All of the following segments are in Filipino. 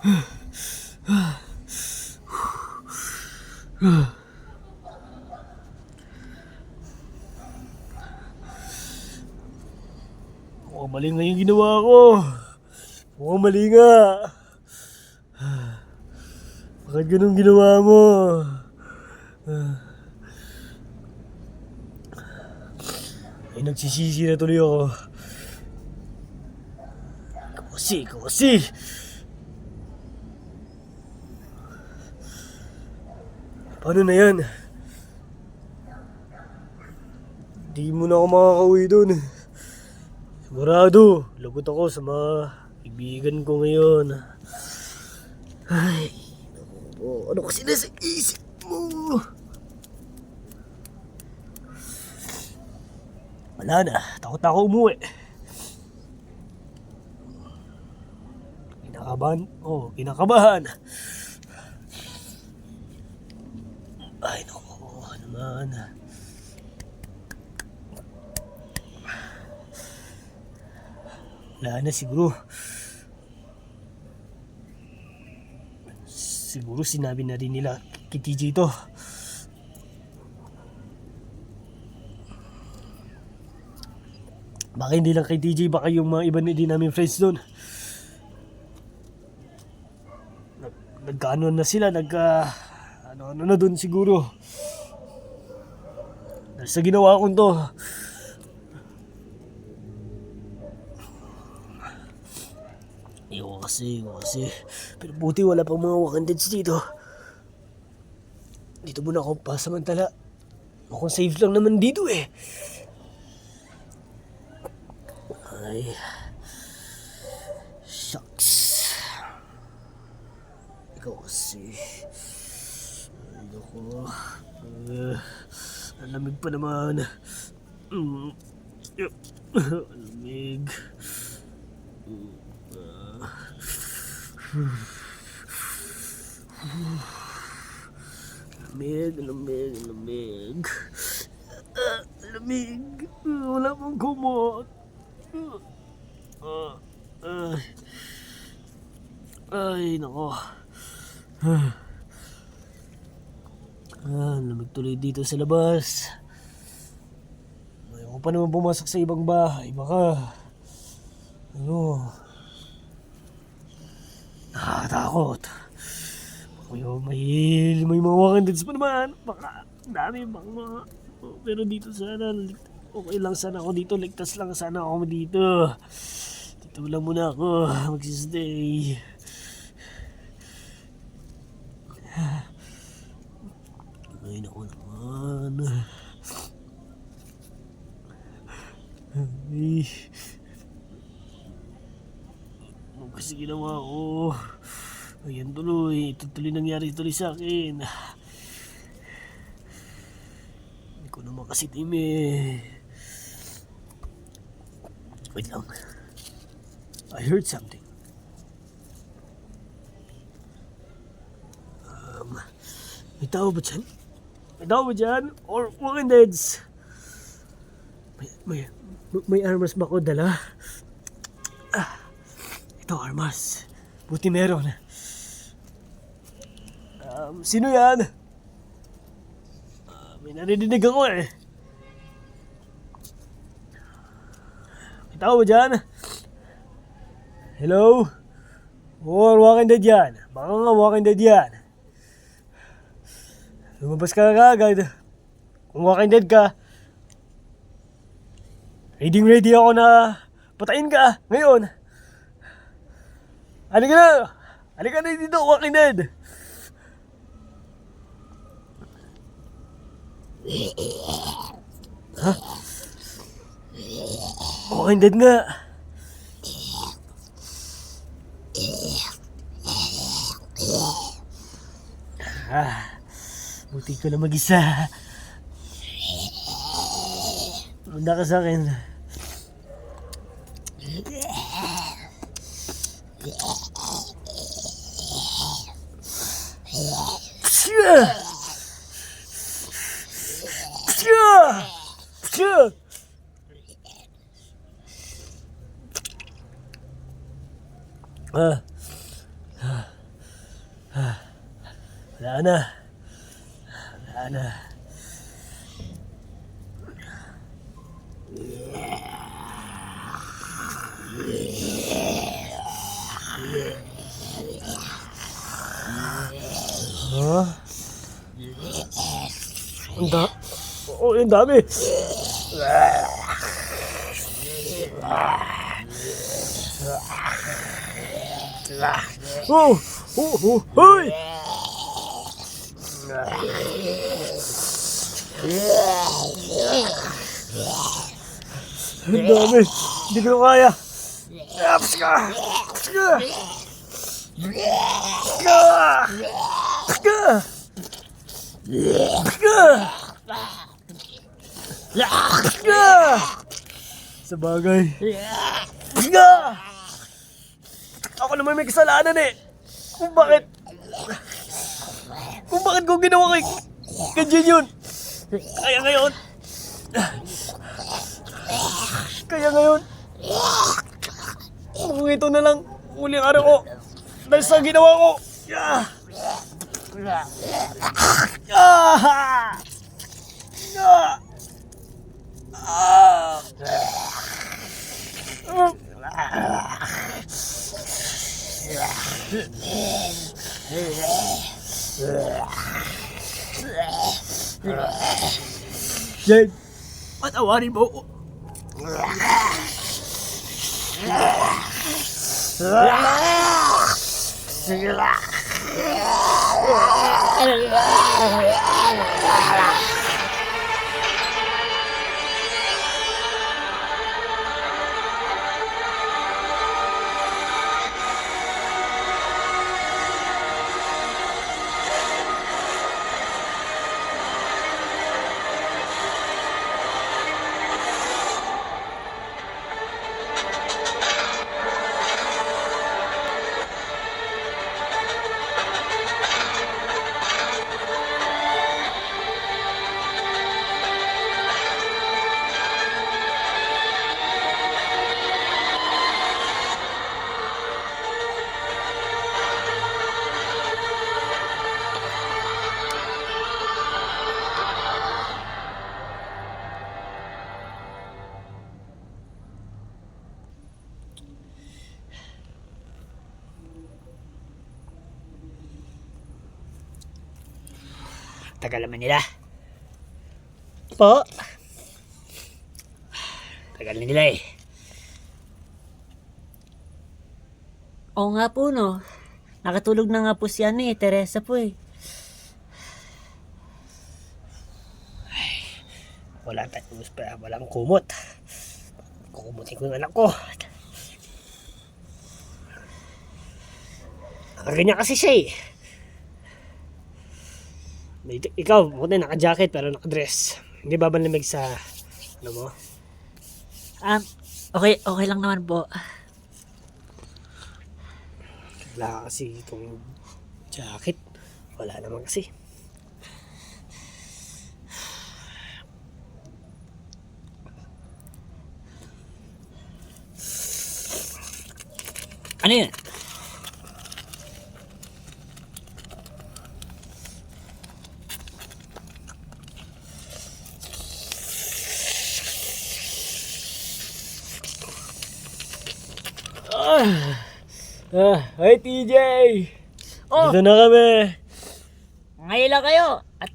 Mukhang mali nga yung ginawa ko. Mukhang mali nga. Bakit ganun ginawa mo? Ay, nagsisisi na tuloy ako. Ikaw kasi. Paano na yan? Di mo na ako makakauwi dun. Sigurado, lagot ako sa mga kaibigan ko ngayon. Ay, naku, ano kasi nasa isip mo? Wala na, takot na ako umuwi. Kinakabahan. Ay, naku, naman. Wala na siguro. Siguro sinabi na rin nila kay TJ to. Baka hindi lang kay TJ, baka yung mga iba din namin friends doon. Nagkaano na sila, ano na doon siguro. Dahil sa ginawa kong to. Iyo kasi. Pero buti wala pang mga wakandads dito. Dito muna ako pasamantala. Mukhang safe lang naman dito eh. Ay. Shucks. Ikaw kasi. Ay, naku. Ang lamig pa naman. Lamig. Lamig. Lamig. Wala pang kumot. Ay, nako. Lamig tuloy dito sa labas. Ayaw ko pa naman pumasok sa ibang bahay. Baka nakakatakot. May mga wakandads pa naman. Baka dami bang mga. Pero dito sana okay lang sana ako dito. Ligtas lang sana ako dito. Dito lang muna ako magsistay. Ay, naku naman. Ay. Ano kasi ginawa ko? Ayan tuloy. Ito tuloy nangyari tuloy sa akin. Hindi ko naman kasi Wait lang. I heard something. May tao ba dyan? Or walking deads? May armas ba ako dala? Ito armas. Buti meron. Sino yan? May narinig ako eh. May tao ba dyan? Hello? Or walking dead yan? Baka nga walking dead yan. Lumabas ka agad. Kung walking dead ka, ready ako na patayin ka ngayon. Halika na dito, walking dead. Ha? Walking dead nga. Buti ko na mag-isa. Manda ka sa akin. Wala na. Wala na. Huh? Oh, ang dami. Oh, hoy! Ang dami. Hindi ko kaya. Pska! Pska! Pska! Pska! Pska! Pska! Sa bagay. Pska! Ako naman may kasalanan eh. Kung bakit ko ginawa kay Jin yun. Kaya ngayon, kung ito na lang uling araw ko dahil sa ginawa ko. Jade, patawarin mo ako. Tagal naman nila. Po? Tagal na nila eh. Oo nga po, no. Nakatulog na nga po si Teresa po eh. Wala tayong pa, walang kumot. Kukumutin ko yung anak ko. Ganyan kasi siya eh. Ikaw, buti naka-jacket pero naka-dress. Hindi ba malamig sa ano mo? Okay lang naman po. Wala kasi itong jacket. Wala naman kasi. Ano yun? Hi TJ! Oh! Dito na kami. Ngayon lang kayo. At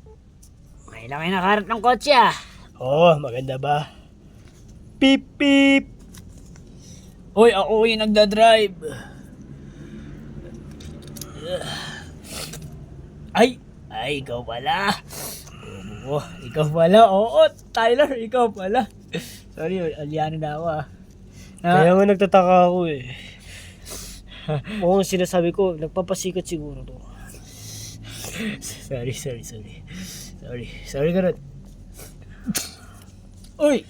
Ngayon lang kayo nakaharap ng kotse ah. Oh, maganda ba? Pip pip! Hoy, ako yung nagdadrive. Ay, ikaw pala. Ikaw pala. Oo, Tyler, ikaw pala. Sorry, alyanin na ako ah. Kaya nga nagtataka ako eh. Mukhang sinasabi ko, nagpapasikot siguro to. Sorry, Garot. Uy!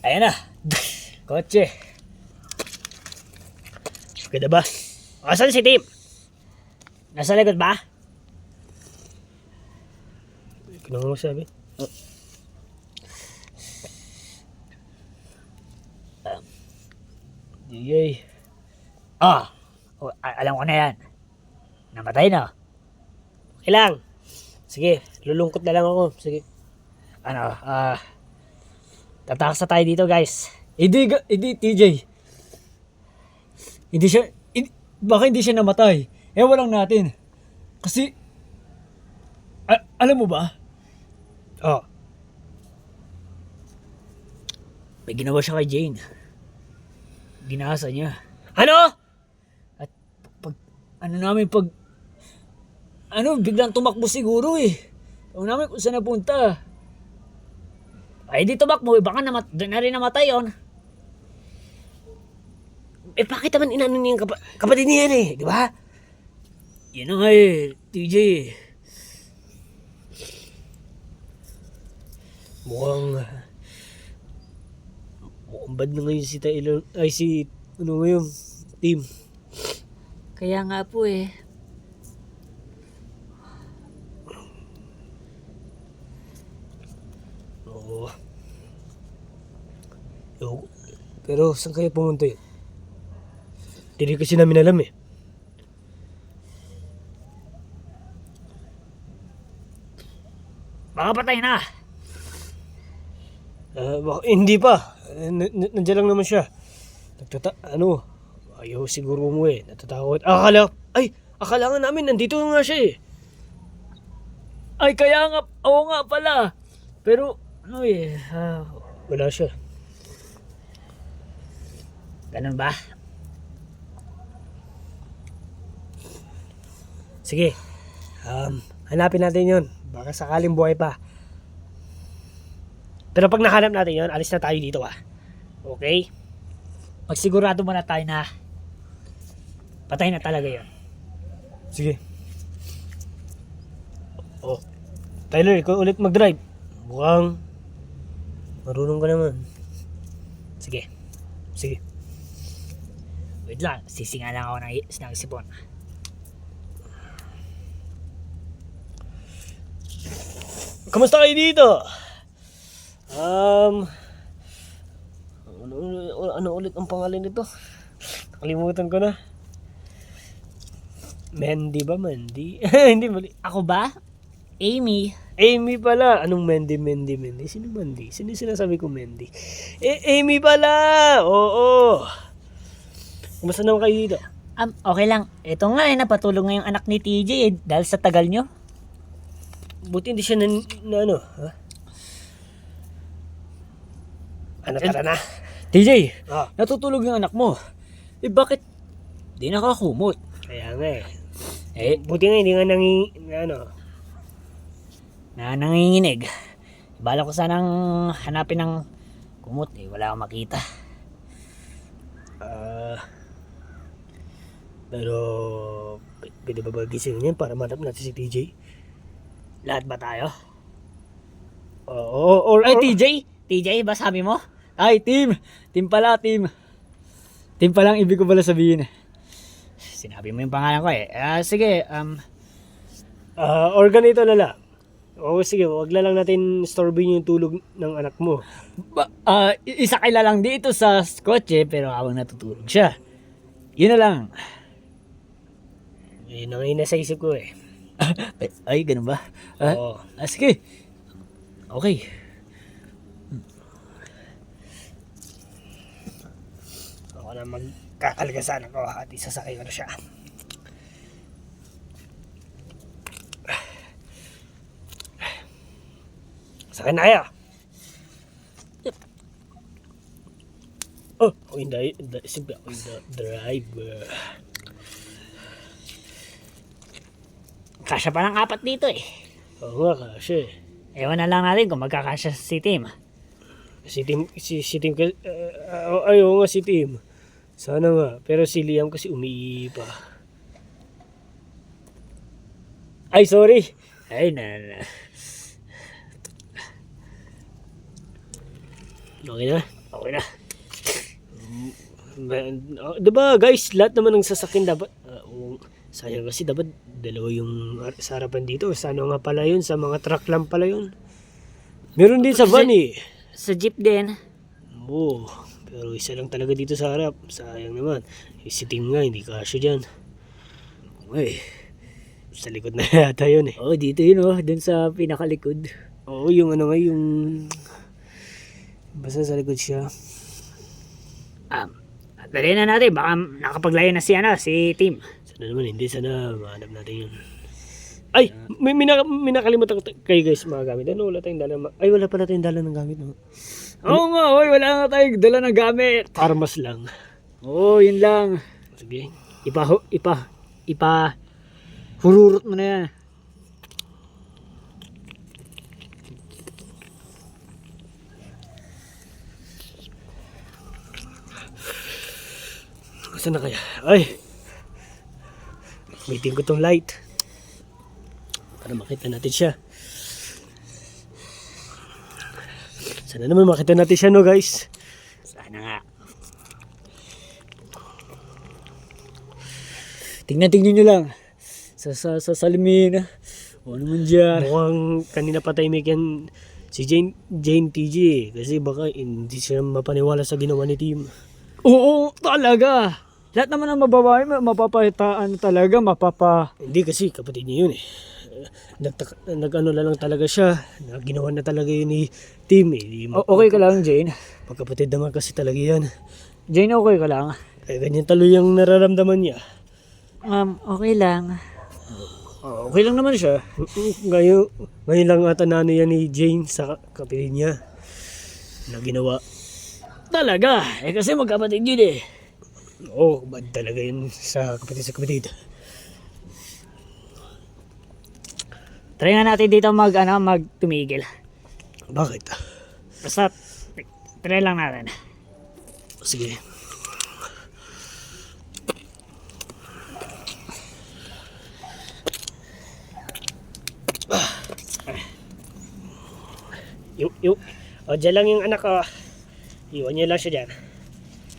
Ayan na. Kotse. Okay na ba? Asan si Tim? Nasa likod ba? Ano mo sabi? DJ. Alam ko na yan. Namatay na. Okay lang. Sige, lulungkot na lang ako. Sige. Ano, tatakas na tayo dito, guys. Hindi, TJ. Baka hindi siya namatay. Ewan lang natin. Kasi, alam mo ba? Oh, May ginawa siya kay Jane. Ginasa niya. ano? At biglang tumakbo siguro eh. Ewan namin kung saan napunta. Ay, di tumakbo. Baka doon na rin namatay yun. Bakit naman inano niya yung kapatid niya eh, di ba? Yan na nga eh, TJ. Mukhang bad na ngayon si Tyler, ay si, ano ngayon, Tim. Kaya nga po eh. Oo. Pero saan kaya pumunta yun? Hindi kasi namin alam eh. Baka patay na. Hindi pa. Nandiyan lang naman siya. Ayaw siguro mo eh. Natatakot. Akala nga namin nandito nga siya eh. Ay, kaya nga, oo nga pala. Pero, Wala siya. ganun ba? Sige. Hanapin natin yun. Baka sakaling buhay pa. Pero pag nahanap natin yun, alis na tayo dito Okay? Magsigurado muna tayo na patay na talaga yun. Sige. Oh. Tyler, ikaw ulit mag-drive. Mukhang marunong ka naman. Sige, Sige. wait lang. Sisinga lang ako ng sipon. Kamusta kayo dito? Ano ulit ang pangalan nito? Nakalimutan ko na. Mandy ba? Mandy? Hindi mali. Ako ba? Amy. Amy pala. Anong Mandy? Sino Mandy? Sino yung sinasabi ko Mandy? Amy pala! Oo. Kumusta naman kayo dito? Okay lang. Ito nga napatulog nga yung anak ni TJ dahil sa tagal nyo. Buti hindi siya na ano, ha? Ano, tara na. TJ, Ah, natutulog yung anak mo. Bakit di nakakumot? kaya nga eh. Buti nga hindi nga Nanginginig. Bala ko sanang hanapin ng kumot wala akong makita. Pero, pwede ba gising yan para manap natin si TJ? Lahat ba tayo? Oo, Ay, TJ, ba sabi mo? Ay, Tim pala. Tim palang ibig ko pala sabihin. Sinabi mo yung pangalan ko eh. Sige, or ganito na lang. Oo, sige, wag na lang natin storbin yung tulog ng anak mo. isa kaila lang dito sa kotse pero habang natutulog siya. Yun na lang. Yun ang nasa isip ko eh. Ay, ganun ba? Oo. Sige. Okay. Ako na magkakalgasan ako at isasakay ko na siya. Sakay na kaya. Ako hindi, simple ako yung driver. Kasya pa ng 4 dito eh. Oo nga, kasi Ewan na lang natin kung magkakasya si Tim. si Tim, ayaw nga si Tim. Sana nga, pero si Liam kasi umiihi pa. Ay, sorry. Ay, Okay na? Okay na. Diba guys, lahat naman ng sasakyan dapat, sayang kasi dapat dalawa yung sa harapan dito. Sana nga pala yun, sa mga truck lang pala yun. Meron din sa van eh. Sa jeep din. Oo, Pero isa lang talaga dito sa harap. Sayang naman. Si Tim nga, hindi kasya dyan. Uy, sa likod na yata yun eh. Oh, dito yun oh, dun sa pinakalikod. Oo, yung ano nga, yung... Basta sa likod siya. Dali na natin, baka nakapaglayo na si Tim. Sana naman, hindi. Sana mahanap natin yun. Ay! May nakalimutan kayo guys mga gamit. Ano, wala tayong dala. Ay, wala pala tayong dala ng gamit. No? Oo nga, oy, wala nga tayong dala ng gamit. Armas lang. Oo, yun lang. Sige. Hururot mo na yan. Saan na kaya? Ay! Gamitin ko tong light. Para makita natin siya. Sana naman makita natin siya, no guys? Sana nga. Tingnan nyo lang. Sa salamin. O naman dyan. Mukhang kanina pa tahimik yan si Jane TJ eh. Kasi baka hindi siya mapaniwala sa ginawa ni Tim. Oo, talaga. Lahat naman ng mababae, mapapahitaan talaga, Hindi kasi kapatid niya yun eh. Nag-ano na lang talaga siya. Ginawa na talaga yun ni Tim eh. Okay ka lang, Jane? Magkapatid naman kasi talaga yan. Jane, okay ka lang? Eh, ganyan talo yung nararamdaman niya. Okay lang. Okay lang naman siya. Ngayon lang ata na ano yan ni Jane sa kapatid niya na ginawa. Talaga? Kasi magkapatid yun eh. Oo, bad talaga yun sa kapatid. Try nga natin dito magtumigil. Bakit? Basta, try lang natin. Sige. O, dyan lang yung anak ko. Iwan niyo lang siya dyan.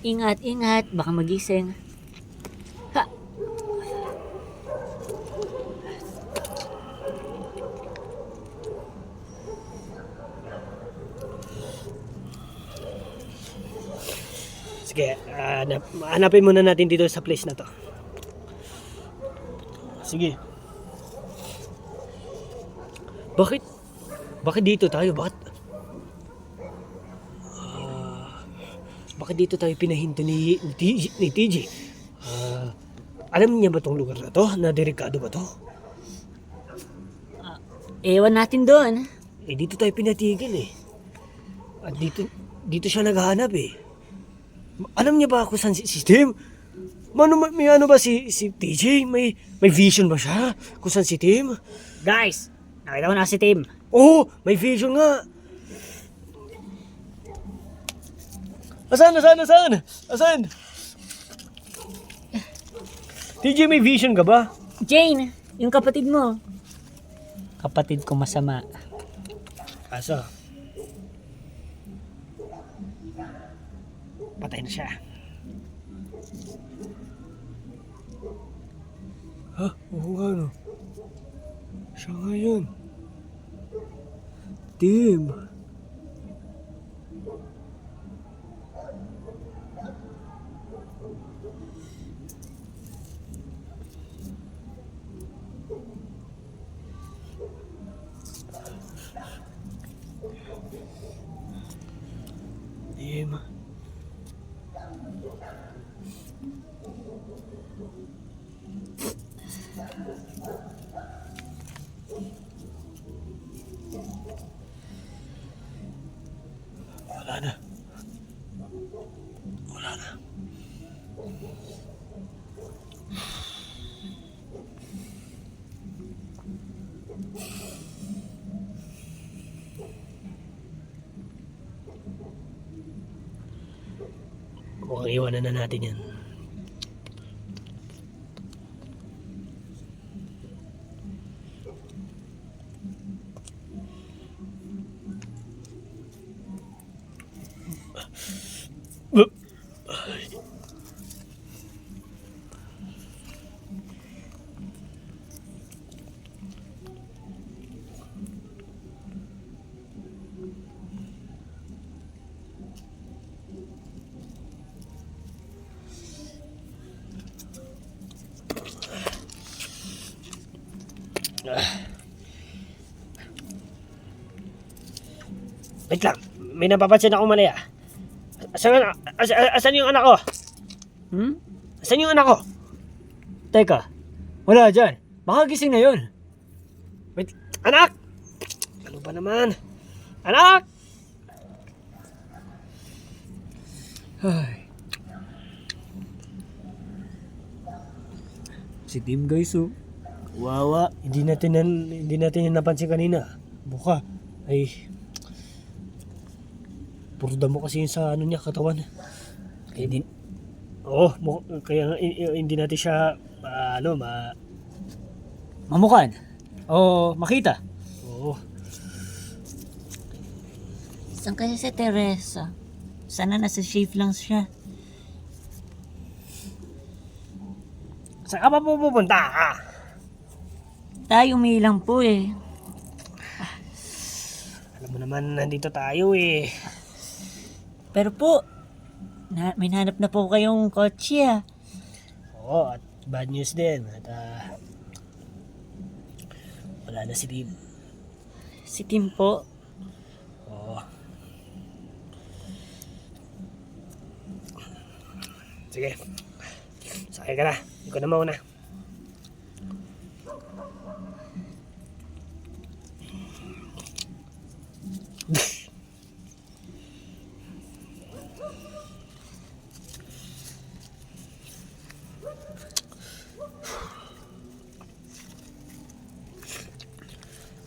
Ingat, baka magising. Ha! Sige, hanapin muna natin dito sa place na to. Sige. Bakit? Bakit dito tayo? Bakit dito tayo pinahinto ni TJ? Alam niya ba tong lugar na to? Na delikado ba to? Ewan natin doon. Eh, dito tayo pinatigil eh. At dito siya naghahanap eh. Alam niya ba kung saan si Tim? May ano ba si TJ? May vision ba siya? Kung saan si Tim? Guys, nakita ko na si Tim. Oo, may vision nga. Asan? TJ, may vision ka ba? Jane, yung kapatid mo. Kapatid ko masama. Kaso, patay na siya. Ha? Oo nga no. Siya nga yun. Tim. Tim. Wala na. Mukhang iwanan na natin yan. Wait lang, may napapansin akong mali ah. Asan yung anak ko? Hmm? Asan yung anak ko? Teka, wala dyan. Baka gising na yun. Wait, anak! Ano ba naman? Anak! Ay. Si Tim guys oh. Wawa, hindi natin yung napansin kanina. Buka, ay... Puro damo kasi yun sa ano niya, katawan. Kaya din. Oo, kaya nga, hindi natin siya, Mamukan. O makita. Oo. Saan kaya si Teresa? Sana nasa safe lang siya. Saan ka pa pupunta? Tayo umilang po eh. Alam mo naman, nandito tayo eh. Pero po, may nahanap na po kayong kotse ah. Oo, at bad news din. At wala na si Tim. Si Tim po. Oo. Sige. Sakay ka na. Ikaw na mauna.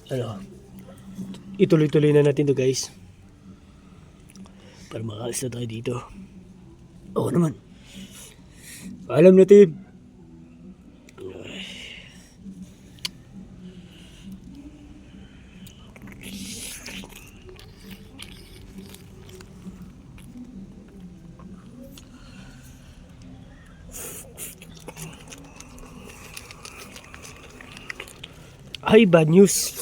Ano? Ituloy-tuloy na natin to guys. Para makaalis na tayo dito. Oo naman. Paalam na Tim. Ay, bad news.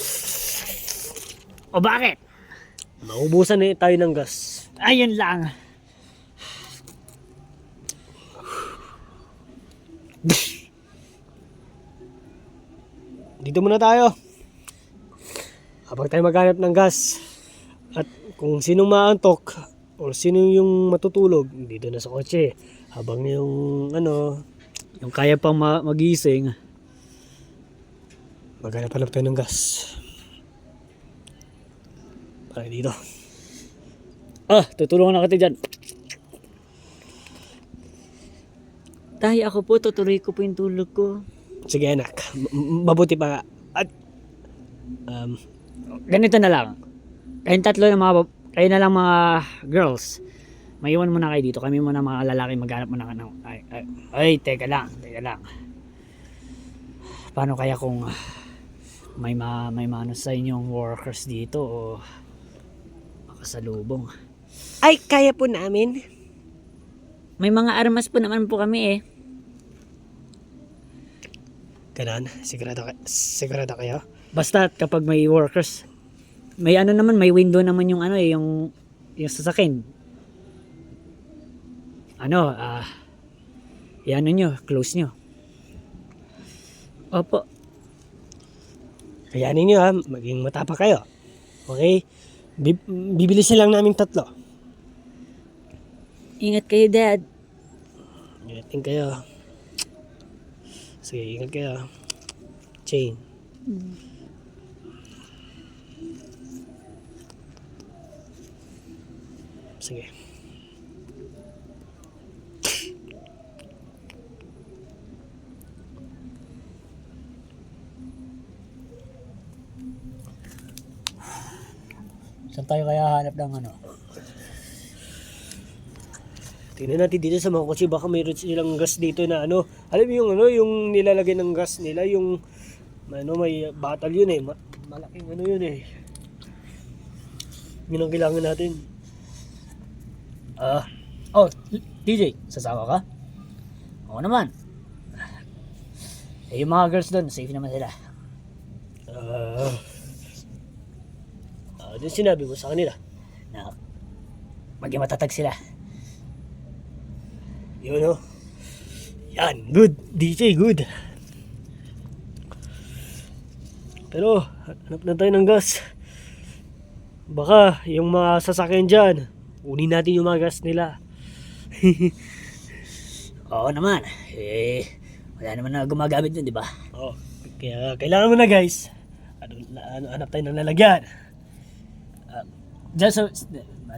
O bakit? Naubusan na tayo ng gas. Ayun lang. Dito muna tayo. Habang tayo maghanap ng gas. At kung sinong maantok o sino yung matutulog, dito na sa kotse. Habang yung Yung kaya pang magising. maghanap-hanap tayo ng gas. Para dito. Tutulungan na kita dyan. Tayo ako po, tutuloy ko po yung tulog ko. Sige anak, mabuti pa nga. At Ganito na lang. Kayo na lang mga girls. Maiwan muna kayo dito. Kami muna mga lalaki maghanap muna ka ng... Ay, teka lang. Paano kaya kung may mano sa inyong workers dito o makasalubong? ay, kaya po namin. May mga armas po naman po kami eh. Ganon, sigurado kayo? Basta kapag may workers, may may window naman yung yung sasakyan. Close nyo. Opo. Kayanin nyo ha, maging matapa kayo. Okay? Bibilisin lang namin 3. Ingat kayo, Dad. Ingatin kayo. Sige, ingat kayo. Chain. Sige. Saan tayo kaya hanap ng Tingnan natin dito sa mga kotse, baka mayroon silang gas dito na alam mo yung yung nilalagay ng gas nila, yung may bottle yun eh, malaking yun eh. Yun ang kailangan natin. DJ, sasawa ka? Oo naman. Yung mga girls doon, safe naman sila. Doon sinabi mo sa kanila. Na maging matatag sila. Yun yan, good. DJ, good. Pero, hanap na tayo ng gas. Baka yung mga sasakyan dyan, unin natin yung mga gas nila. Oo naman. Wala naman na gumagamit nun, di ba? Oh, kaya kailangan mo na guys. Hanap tayo ng lalagyan. Diyan sa...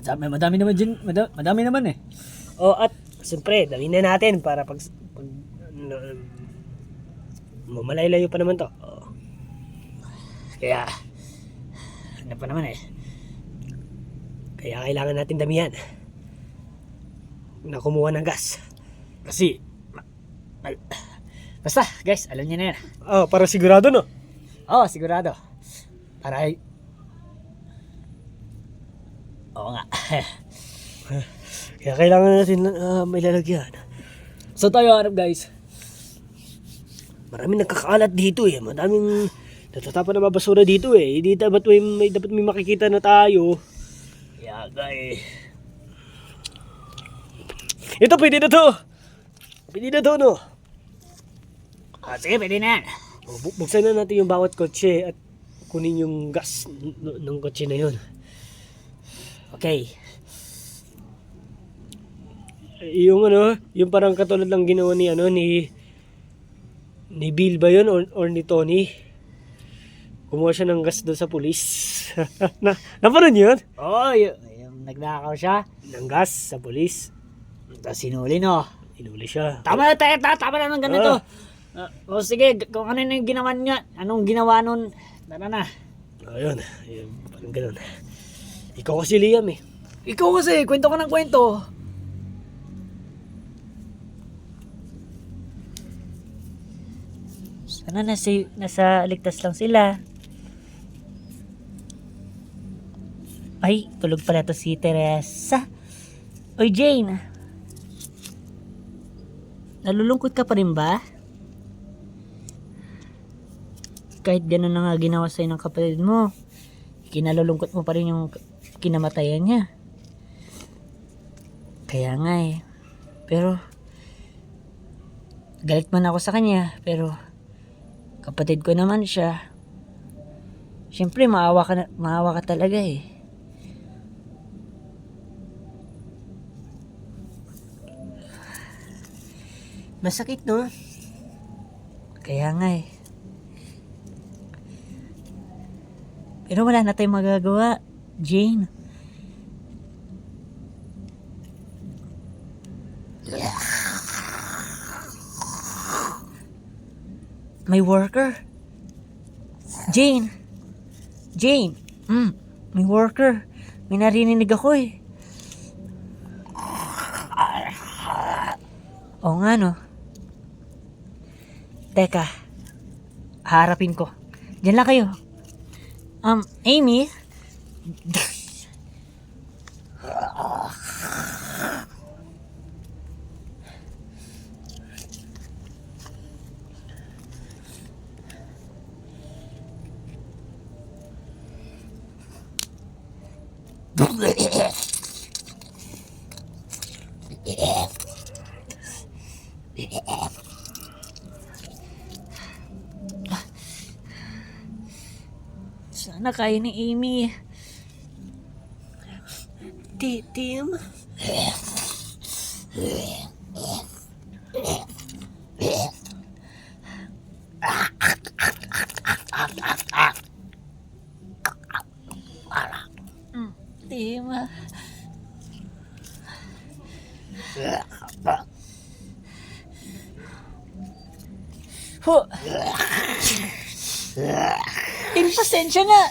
Madami naman dyan. Madami naman eh. Oh, at siyempre, dawin na natin para pag malayo pa naman to. Oh. Kaya... Ano pa naman eh. Kaya kailangan natin damihan na kumuha ng gas. Kasi... Basta, guys, alam niyo na yan. Oh, para sigurado no. Oo, sigurado. Para... Oo nga. Kaya kailangan natin may lalagyan. So tayo hanap, guys. Maraming nagkakalat dito eh. Madaming natatapan na mga basura dito eh. Hindi dapat dapat may makikita na tayo. Kaya, guys. Ito, pwede na to. Pwede na to, no? Sige, pwede na yan. Buksan na natin yung bawat kotse at kunin yung gas ng kotse na yun. Okay. Yung yung parang katulad lang ginawa ni Bill ba yun or ni Tony? Kumuha siya ng gas doon sa pulis. Naparoon yun? Oo, yung nagnakaw siya. Ng gas sa pulis. Tapos sinuli, no? Inuli siya. Tama na tayo, tama na ng ganito. O sige, kung ano yung ginawa niya, anong ginawa nun, tara na. Ayun, parang ganun. Ikaw kasi Liam eh. Ikaw kasi, kwento ka ng kwento. Sana nasa ligtas lang sila. Ay, tulog pala to si Teresa. Oy Jane, nalulungkot ka pa rin ba? Kahit gano'n na nga ginawa sa'yo ng kapatid mo, kinalulungkot mo pa rin yung kinamatayan niya. Kaya nga eh. Pero, galit man ako sa kanya, pero kapatid ko naman siya. Siyempre, maawa ka talaga eh. Masakit, no? Kaya nga eh. Pero wala na tayong magagawa, Jane. May worker. Jane. May worker. May narinig ako eh. Oo nga no. Teka. Harapin ko. Diyan lang kayo. Amy? Sana kaya ni Amy. Tim? Tim? Tim, pasensya na.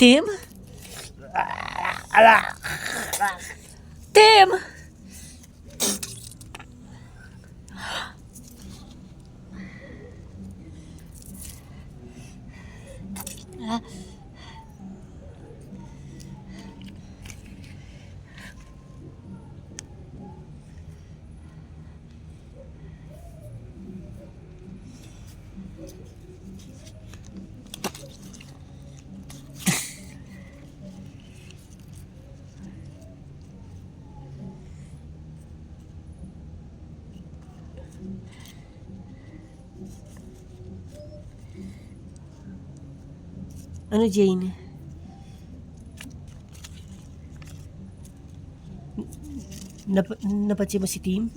Tim? Tim? Ano, Jane? Napansin mo si Tim?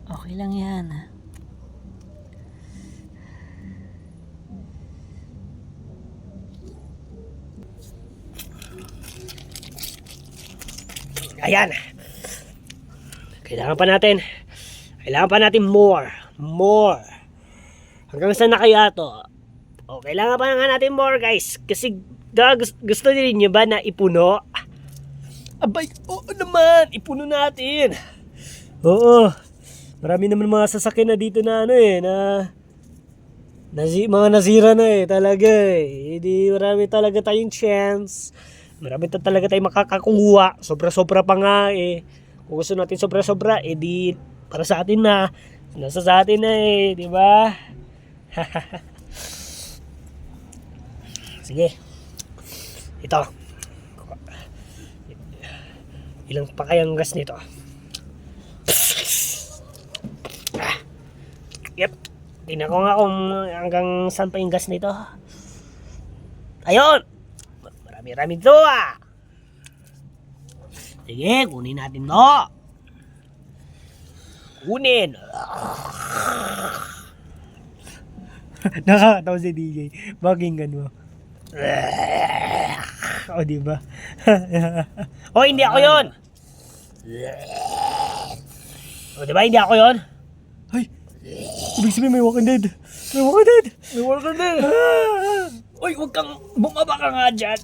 Okay lang yan. Ayan. Kailangan pa natin more. Hanggang saan na kaya to? O, kailangan pa nga natin more, guys. Kasi gusto niyo ba na ipuno? Abay, oo naman. Ipuno natin. Oo. Marami naman mga sasakyan na dito na mga nasira na talaga eh. Hindi marami talaga tayong chance. Marami talaga tayong makakakuha. Sobra-sobra pa nga eh. Kung gusto natin sobra-sobra, di para sa atin na. Nasa sa atin na di ba? Sige. Ito. Ilang pa kayang gas nito? Yep. Tingnan ko nga kung hanggang saan pa yung gas nito. Ayun! Marami-rami ito Sige, kunin natin to. Kunin. Nakakatawa si DJ. Pakinggan mo. O, diba? O, hindi ako yun. O, diba? Hindi ako yun. Ay, ibig sabihin may Walking Dead. May Walking Dead. May Walking Dead. Uy, huwag kang bumaba ka nga dyan.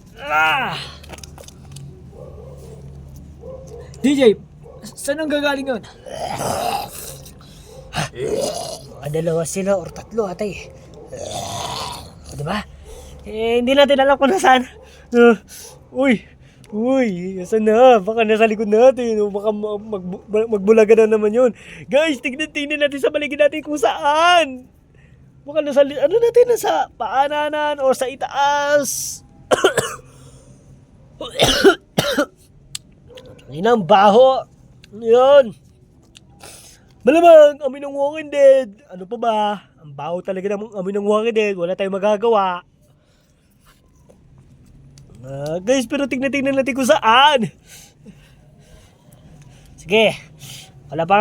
DJ, saan ang gagaling yun? Dalawa sila or tatlo atay. O, diba? Hindi natin alam kung nasaan. Uy, saan na? Baka nasa likod natin. O baka magbulaga na naman yun. Guys, tignan natin sa paligid natin kung saan. Baka nasa paanan o sa itaas. Ang baho. Yun. Malamang, amoy ng Walking Dead. Ano pa ba? Ang baho talaga ng amoy ng Walking Dead. Wala tayong magagawa. Guys, pero tignan natin kung saan. Sige. Wala pa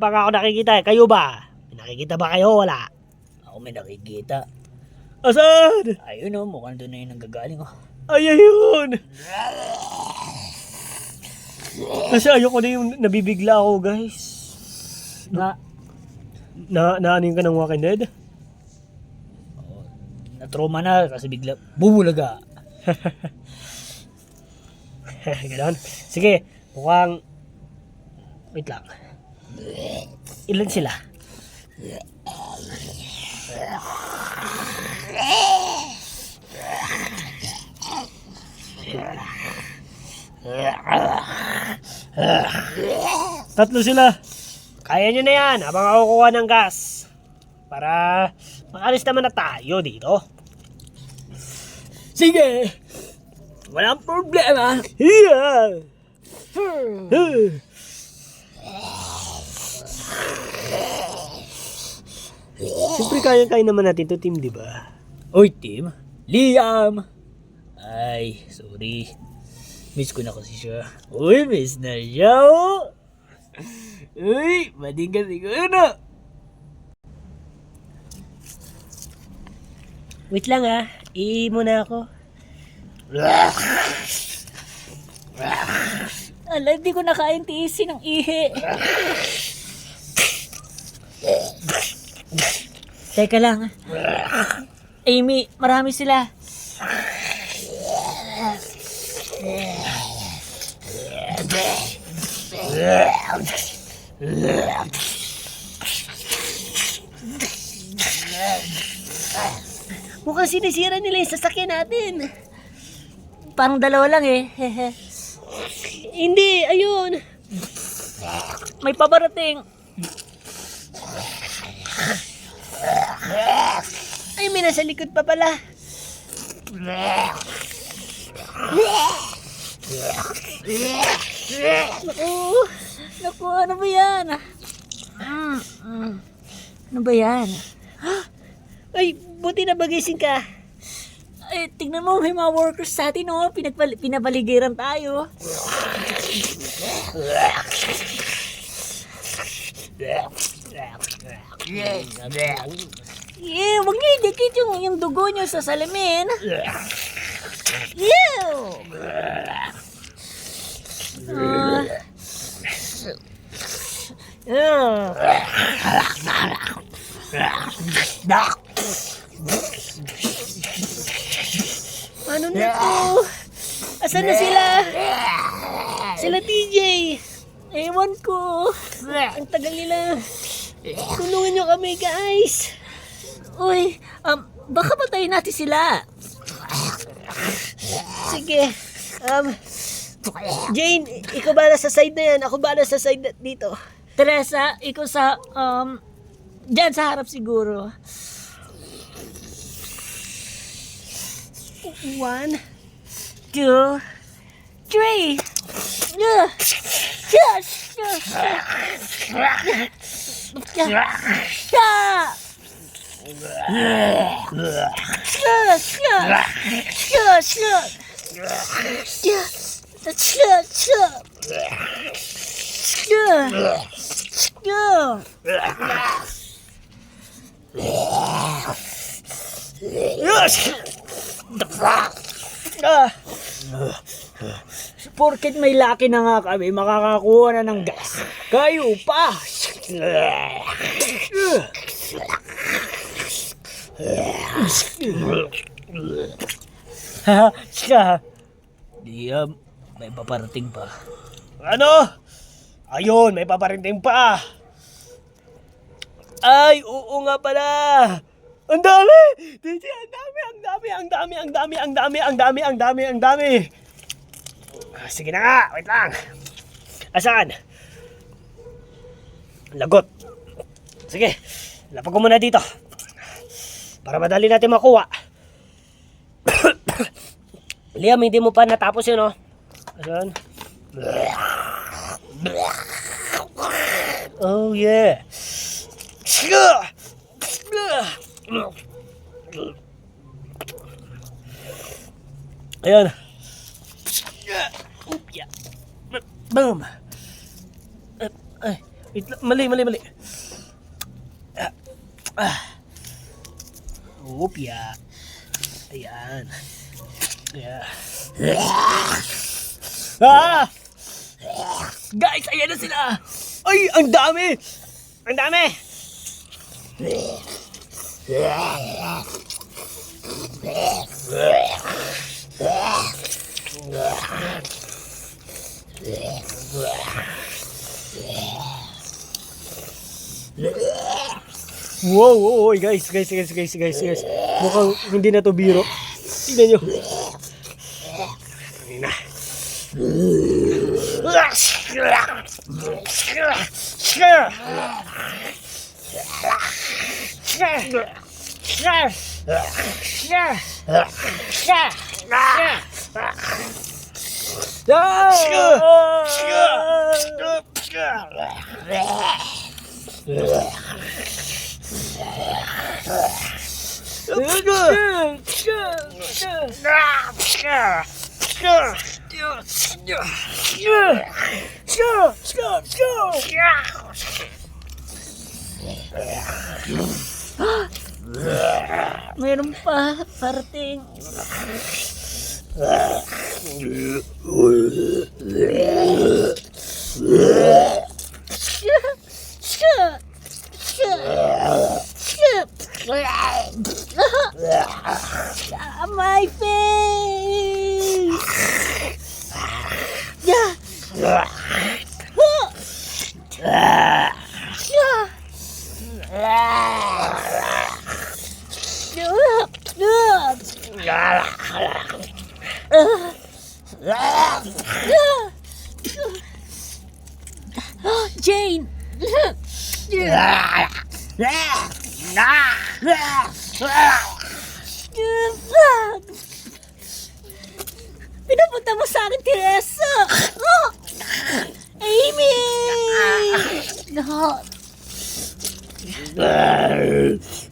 nga ako nakikita. Kayo ba? May nakikita ba kayo? Wala. Ako may nakikita. Asan? Ayun o, mukhang doon na yun ang gagaling o. Ay, ayun. Kasi ayoko na yung nabibigla ako, guys. Na ano ka ng Walking Dead? Na-trauma na kasi bigla bumulaga. Ganon. Sige, mukhang... Wait lang. Ilan sila? Tatlo sila. Kaya nyo na yan habang ako kukuha ng gas. Para makalis naman na tayo dito. Sige! Walang problema! Yeah! Siyempre kaya naman natin to, team, di ba? Oy, Tim! Liam! Ay, sorry. Miss ko na kasi siya. Uy, miss na siya oh! Uy, mading ka siguro! Wait lang muna ako. Ala, hindi ko na kayang tiisin ng ihi. Teka lang. Amy, marami sila. Mukhang sinisira nila yung sasakyan natin. Parang dalawa lang eh. Hindi, ayun. May pabarating. Ay, may nasa likod pa pala. Naku, ano ba yan? Ano ba yan? Ay, buti na bagising ka. Ay, tignan mo, may mga workers sa atin, oh. Pinabaligiran tayo. Yeah, wag niyo idikit yung dugo niyo sa salamin. Ew! Ano na to? Asan na sila? Sila TJ. Ewan ko. Ang tagal nila. Tulungan nyo kami, guys. Uy, baka patayin natin sila. Sige. Jane, ikaw bala sa side na yan. Ako bala sa side dito. Teresa, ikaw sa, dyan sa harap siguro. 1, 2, 3. Porket may laki na nga kami, makakakuha na ng gas. Kayo pa! Siya. Liam, may paparating pa. Ano? Ayun, may paparinting pa. Ay, oo nga pala. Ang dami! DJ, ang dami, ang dami, ang dami, ang dami, ang dami, ang dami, ang dami, ang dami. Sige na nga, wait lang. Asan? Lagot. Sige, lapag ko muna dito. Para madali natin makuha. Liam, hindi mo pa natapos yun, oh. Asan? Oh, yeah. Ayan. Yeah. Boom. Ay, wait, mali. Opya. Ayan. Yeah. Ah! Guys, ayan na sila! Ay, ang dami! Ang dami! Wow, guys. Mukhang hindi na to biro. Tignan nyo. Ayun na. Meron pa, parating. My face! Jane!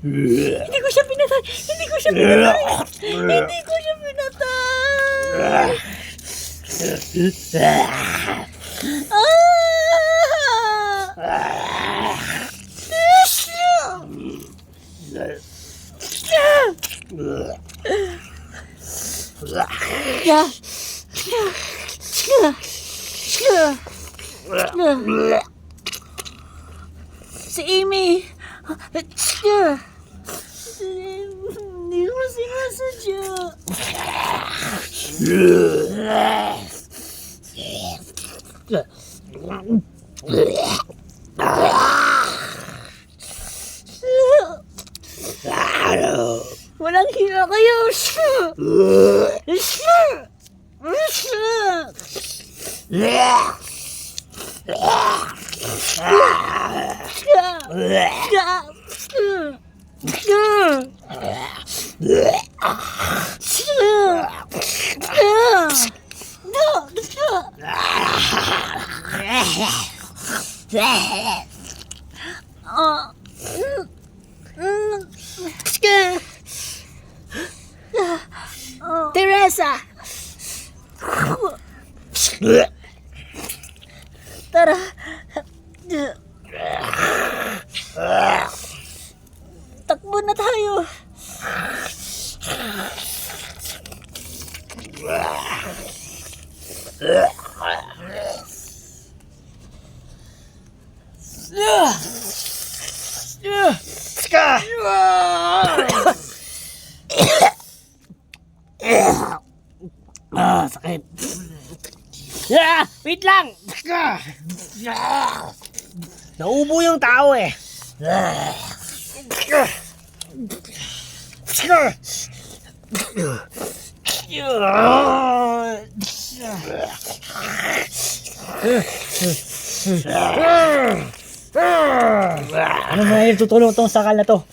Hindi ko siya pinatay! Hindi ko siya pinatay! Hindi ko siya pinatay! Si Amy! Hindi ko sinasadya. Walang hiya kayo! Teresa! Tara! Takbo na tayo! Sakit. Wait lang! Naubo yung tao eh. Ano na yun? Tutulong tong sakal na to.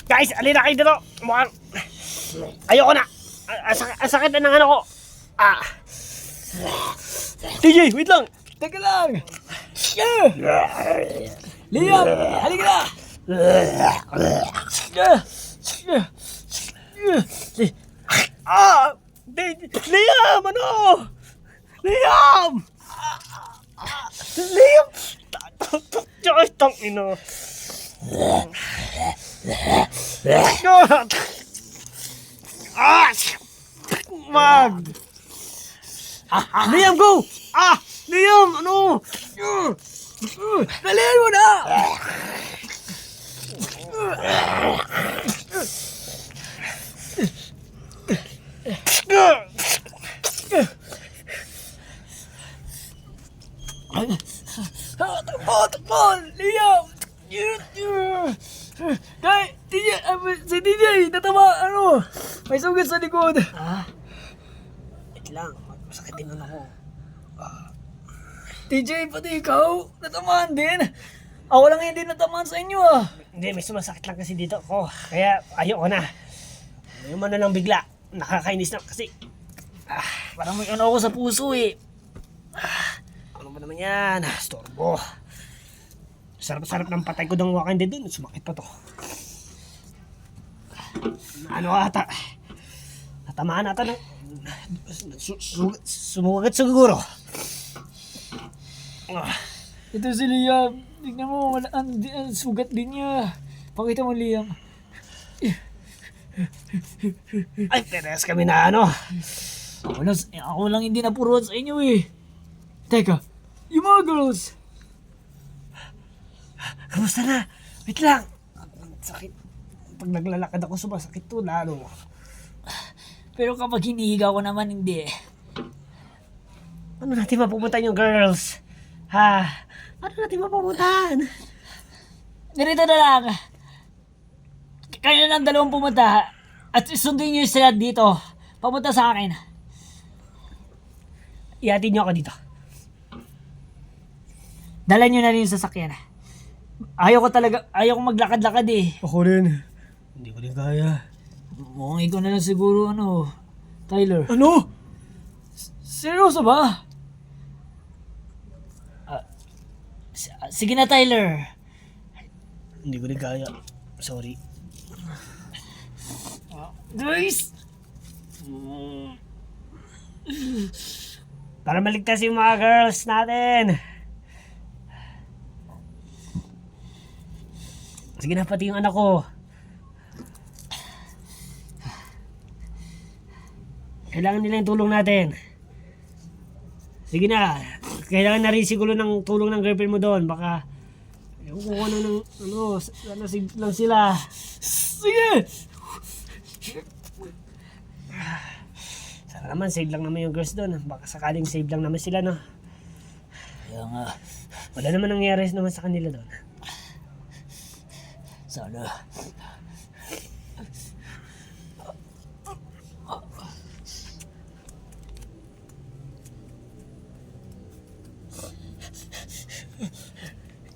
Guys, alin na kayo dito. Mukhang... Ayoko na. Ang sakit na ng ano ko. TJ, wait lang! Teka lang! Liam! Halika na! Liam! Ano? Liam! Liam! Ay, tangina. Mag! Liam, go! Liam, ano? Dalihan mo na! Takbo! Liam! Si DJ, natama, may sugat sa likod. Wait lang, masakit din ako. TJ, pati ikaw, natamaan din. Ako lang hindi natamaan sa inyo Hindi, may sumasakit lang kasi dito ako. Kaya ayoko na. Yung ano lang bigla. Nakakainis na kasi. Parang may ano ako sa puso Ano ba naman yan? Storbo. Sarap-sarap ng patay ko ng Walking Dead dun. Sumakit pa to. Ano ata? Natamaan ata ng... Sumugat siguro. Ito si Liam. Tignan mo, wala ang sugat din niya. Pakita mo, Liam. Ay, teres kami na ano. Ako lang hindi napuruan sa inyo Teka, yung mga girls. Kamusta na? Wait lang. Ang sakit. Pag naglalakad ako, sumasakit to lalo. Pero kapag hinihiga ko naman, hindi. Ano natin mapupuntahan yung girls? Ano natin mapupuntahan? Ganito na lang. Kayo na ng dalawang pumunta at sundin nyo sila dito. Papunta sa akin. Ihatid niyo ako dito. Dala nyo na rin yung sasakyan. Ayaw ko maglakad-lakad eh. Ako rin. Hindi ko rin kaya. Mukhang ikaw na lang siguro, Tyler. Ano? Seryoso ba? Sige na, Tyler. Hindi ko rin kaya. Sorry. Guys! Para maligtas yung mga girls natin. Sige na, pati yung anak ko. Kailangan nila yung tulong natin. Sige na. Kailangan na rin siguro ng tulong ng girlfriend mo doon. Baka, ewan ko ano ng, sana lang sila. Sige! Sana naman, save lang naman yung girls doon. Baka sakaling save lang naman sila, no? Kaya nga, Wala naman nangyari naman sa kanila doon. sana.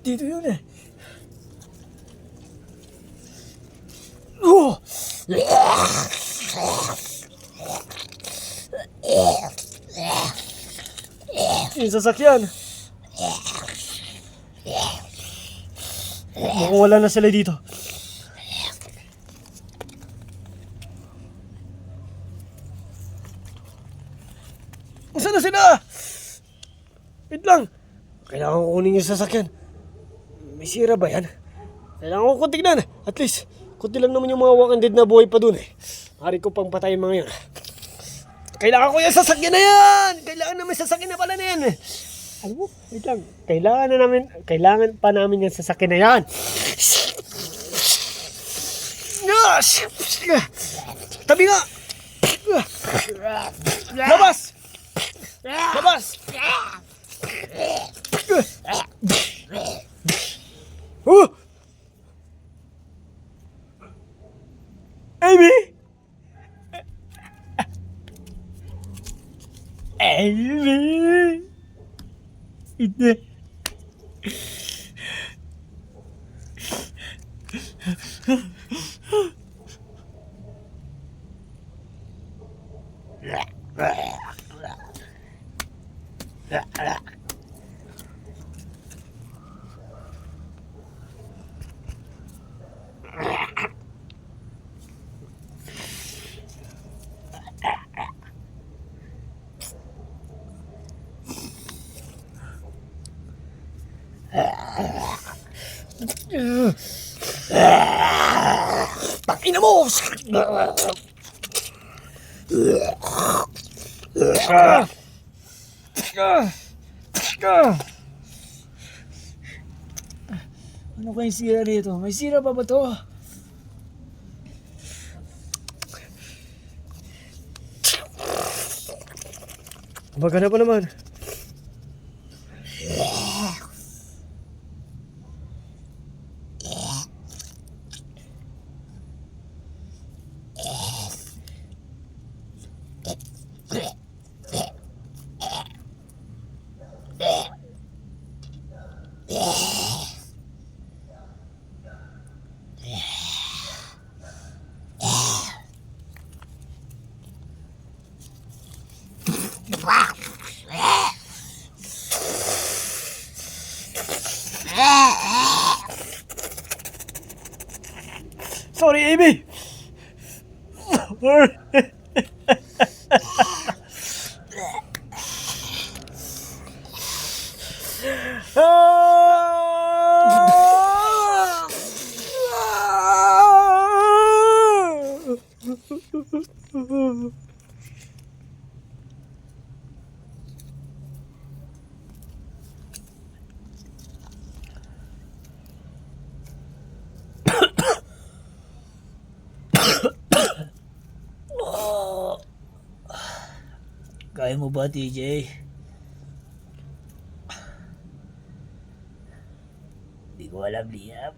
Dito yun eh. Oh! Yung sasakyan. Mukhang wala na sila dito. Saan na sila? Wait lang. Kailangan ko kunin yung sasakyan. May sira ba yan? Kailangan ko tignan. At least, kunti lang naman yung mga Walking Dead na buhay pa dun eh. Hari ko pang patayin mga yun. Kailangan ko yung sasakyan na yan! Kailangan na may sasakyan na pala na yan. Alam mo, wait lang. Kailangan pa namin yung sasakyan na yan. Yes! Tabi nga! Labas! Labas! Oh! Amy! Amy! Hindi. Pakina mo! Ano kayong sira dito? May sira pa ba to? Magana pa naman. Sorry, Amy! Kaya mo ba, TJ? Hindi ko alam, Liam.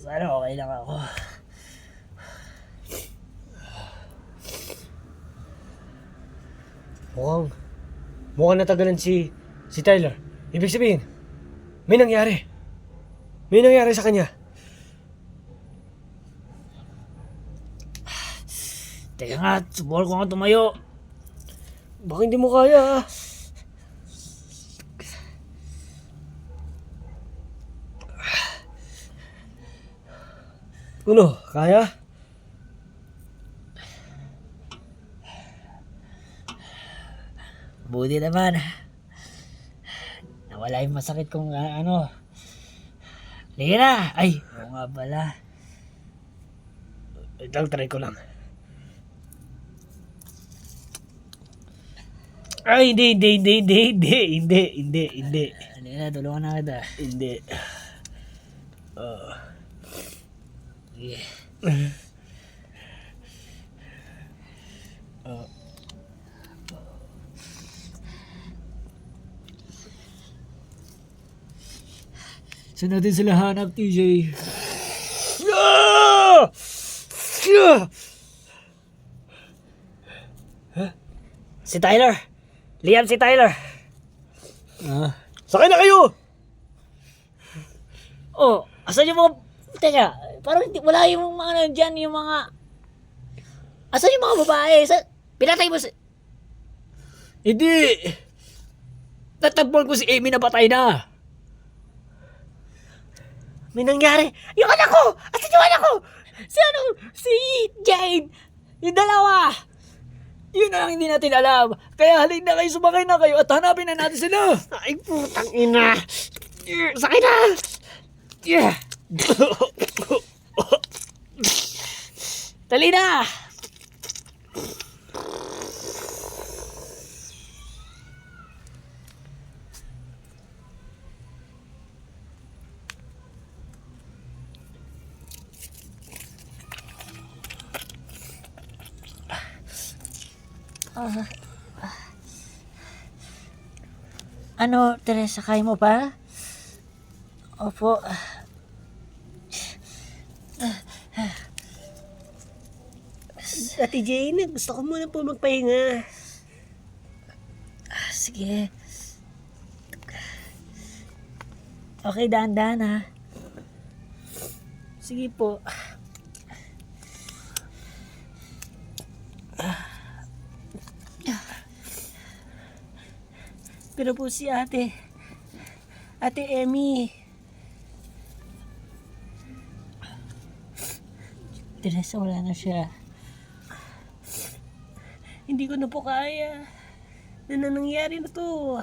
Sana okay lang ako. Mukhang natagalan si Tyler. Ibig sabihin, may nangyari. May nangyari sa kanya. Teka nga, subukan ko nga tumayo. Baka hindi mo kaya ah. Ano, kaya? Buti naman. Nawala yung masakit kong ano. Sige na! Ay, oo nga pala. Try ko lang. Ay, hindi. Ano na, tulungan na kita. Hindi. Sige. Saan natin sila hanap, TJ? Si Tyler! Liam, si Tyler! Sakay na kayo! Oh, asan yung mga... Teka, parang wala yung mga nandyan, yung mga... Asan yung mga babae? Pinatay mo si... Hindi! Natagpuan ko si Amy na patay na! May nangyari! Yung anak ko! Asan yung anak ko? Si Jane! Yung dalawa! Yun na lang hindi natin alam. Kaya halin na kayo, sumakay na kayo at hanapin na natin sila. Ay, putang ina! Sakay na! Yeah. Dali na! Ano, Teresa, kaya mo pa? Opo. Ate Jane, gusto ko muna po magpahinga. Sige. Okay, dahan-dahan ha. Sige po. Pero po si Ate Emmy. Teresa, wala na siya. Hindi ko na po kaya. Ano nangyari na to?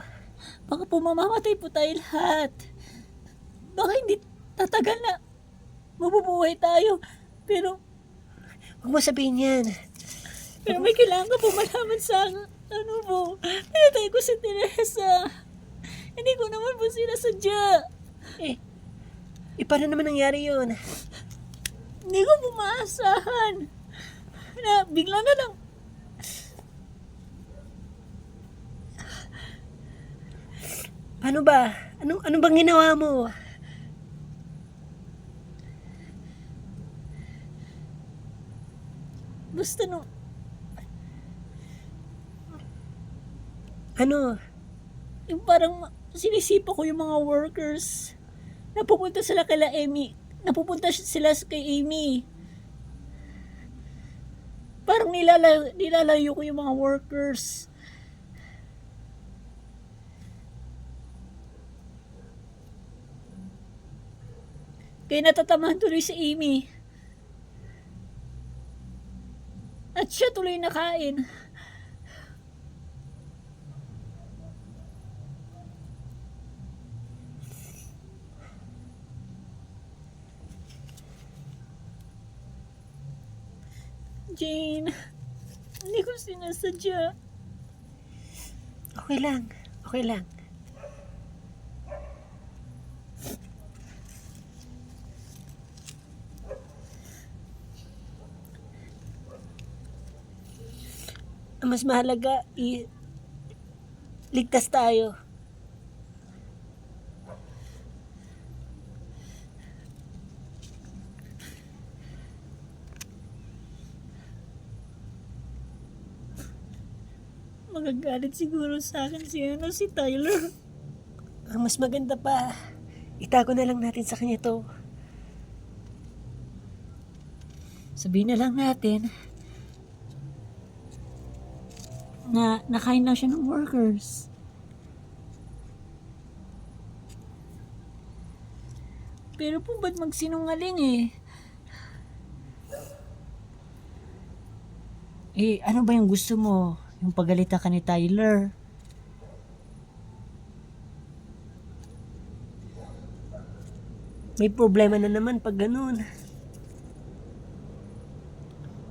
Baka po mamamatay po tayo lahat. Baka hindi tatagal na mabubuhay tayo. Pero Huwag mo sabihin yan. may kailangan ka po malaman sa ano po. Pinatay ko si Teresa. Hindi ko naman po sinasadya. Paano naman nangyari yun? Hindi ko po maasahan. Na bigla na lang. Paano ba? Ano bang ginawa mo? Basta no, Ano? yung parang sinisipa ko yung mga workers. Napupunta sila kay Amy. Napupunta sila kay Amy. Parang nilalayo ko yung mga workers. Kaya natatamahan tuloy si Amy. At siya tuloy nakain. Jane, hindi ko sinasadya. Okay lang. Okay lang. Ang mas mahalaga, ligtas tayo. magagalit siguro sa akin si Tyler. Ang mas maganda pa, itago na lang natin sa kanya to. Sabihin na lang natin na nakain lang siya ng workers. Pero po ba't magsinungaling eh? Ano ba yung gusto mo? Yung pagalita ka ni Tyler? May problema na naman pag ganun.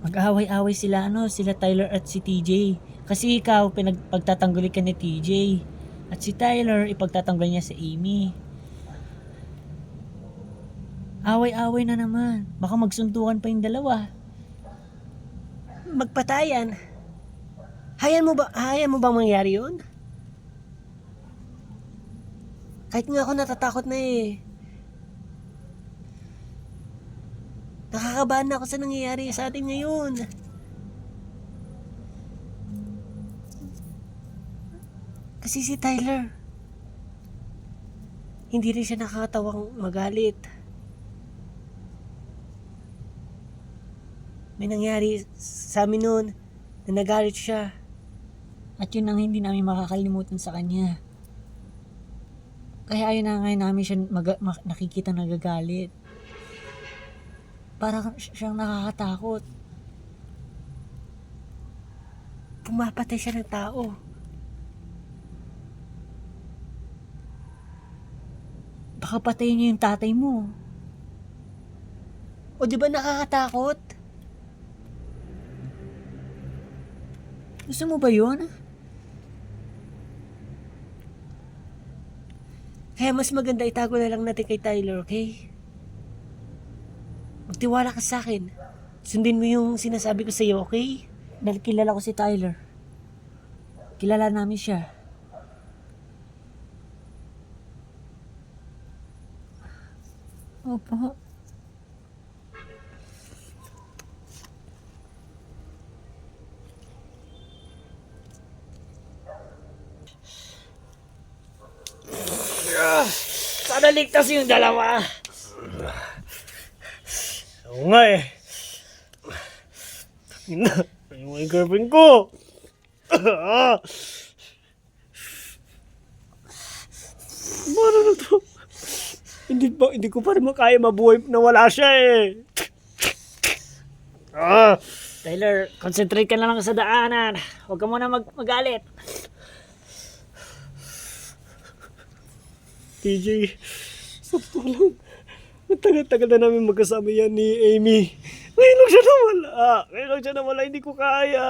Mag-away-away sila Tyler at si TJ. Kasi ikaw pagtatangguli ka ni TJ. At si Tyler ipagtatanggol niya si Amy. Away-away na naman. Baka magsuntukan pa yung dalawa. Magpatayan. Hayaan mo bang mangyari yun? Kahit nga ako natatakot na eh. Nakakabahan na ako sa nangyayari sa atin ngayon. Kasi si Tyler, hindi rin siya nakakatawang magalit. May nangyari sa amin noon na nagalit siya. At yun ang hindi namin makakalimutan sa kanya. Kaya ayun na ngayon namin siya nakikita nagagalit. Parang siyang nakakatakot. Pumapatay siya ng tao. Baka patayin niya yung tatay mo. O di ba nakakatakot? Gusto mo ba yun? Kaya mas maganda itago na lang natin kay Tyler, okay? Magtiwala ka sa akin. Sundin mo yung sinasabi ko sa iyo, okay? Dahil kilala ko si Tyler. Kilala namin siya. Opo. Sana ligtas yung dalawa. Oo nga eh. Yung girlfriend ko. Paano na to? Hindi ko pa naman kaya mabuhay na wala siya eh. Tyler, concentrate ka na lang sa daanan. Huwag ka muna magalit. TJ, sa totoo lang, matagal-tagal na namin magkasama yan ni Amy. Ngayon lang siya nawala. Hindi ko kaya.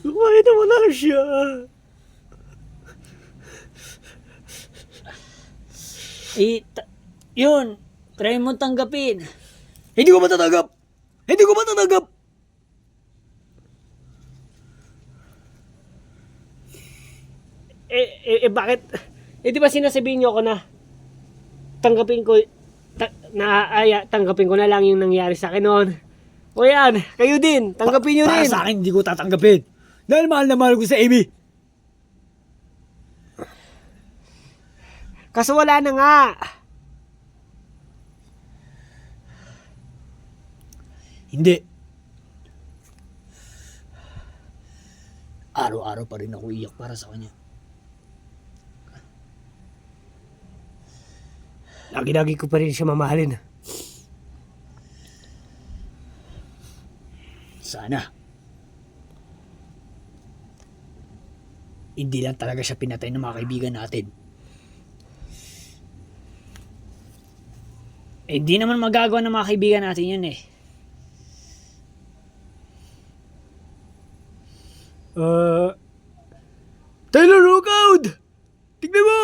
Kaya nawala siya. Yun, try mo tanggapin. Hindi ko matatanggap. Bakit? Di ba sinasabihin niyo ako na tanggapin ko na lang yung nangyari sa akin noon. O yan, kayo din, tanggapin niyo rin. Para sa akin, hindi ko tatanggapin. Dahil mahal na mahal ko sa Amy. Kaso wala na nga. Hindi. Araw-araw pa rin ako iyak para sa kanya. Lagi-lagi ko pa rin siya mamahalin. Sana. Hindi lang talaga siya pinatay ng mga kaibigan natin. Hindi naman magagawa ng mga kaibigan natin yun eh. Tyler, look out! Tignan mo!